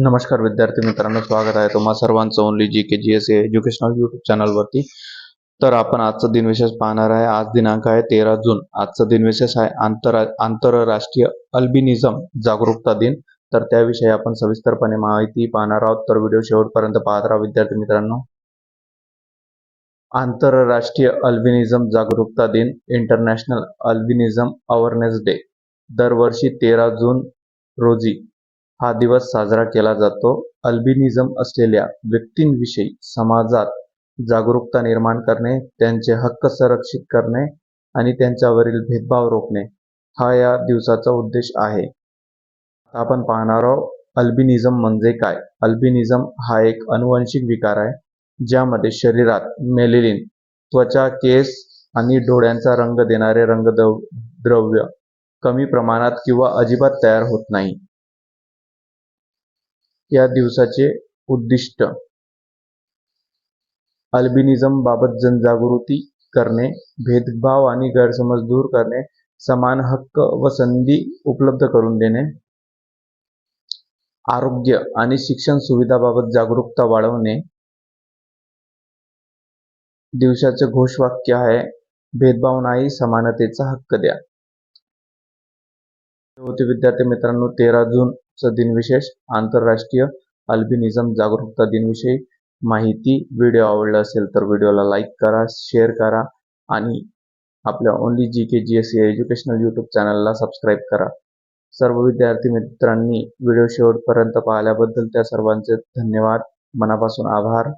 नमस्कार विद्यार्थी मित्रांनो, स्वागत आहे तुम्हा सर्वांचं ओनली जी के जी एस एज्युकेशनल यूट्यूब चॅनलवरती. तर आपण आजचा दिनविशेष पाहणार आहे. आज दिनांक आहे 13 जून. आजचा दिनविशेष आहे आंतरराष्ट्रीय अल्बिनिझम जागरूकता दिन. तर त्याविषयी आपण सविस्तरपणे माहिती पाहणार आहोत. तर व्हिडिओ शेवटपर्यंत पाहत राहा विद्यार्थी मित्रांनो. आंतरराष्ट्रीय अल्बिनिझम जागरूकता दिन, इंटरनॅशनल अल्बिनिझम अवेअरनेस डे, दरवर्षी 13 जून रोजी हा दिवस साजरा केला जातो. अल्बिनिझम असलेल्या व्यक्तींविषयी समाजात जागरूकता निर्माण करणे, त्यांचे हक्क संरक्षित करणे आणि त्यांच्यावरील भेदभाव रोखणे हा या दिवसाचा उद्देश आहे. आपण पाहणार आहोत अल्बिनिझम म्हणजे काय. अल्बिनिझम हा एक अनुवांशिक विकार आहे ज्यामध्ये शरीरात मेलेनिन, त्वचा, केस आणि डोळ्यांचा रंग देणारे रंगद्रव्य कमी प्रमाणात किंवा अजिबात तयार होत नाही. या दिवसाचे उद्दिष्ट अल्बिनिझम बाबत जनजागृती करणे, भेदभाव आणि गैरसमज दूर करणे, समान हक्क व संधी उपलब्ध करून देणे, आरोग्य आणि शिक्षण सुविधाबाबत जागरूकता वाढवणे. दिवसाचे घोषवाक्य आहे, भेदभाव नाही, समानतेचा हक्क द्या. होते विद्यार्थी मित्रांनो 13 जूनचा दिनविशेष, आंतरराष्ट्रीय अल्बिनिझम जागरूकता दिनविषयी माहिती. व्हिडिओ आवडला असेल तर व्हिडिओला लाईक करा, शेअर करा आणि आपल्या ओनली जी के जी एस एज्युकेशनल यूट्यूब चॅनलला सबस्क्राईब करा. सर्व विद्यार्थी मित्रांनी व्हिडिओ शेवटपर्यंत पाहिल्याबद्दल त्या सर्वांचे धन्यवाद, मनापासून आभार.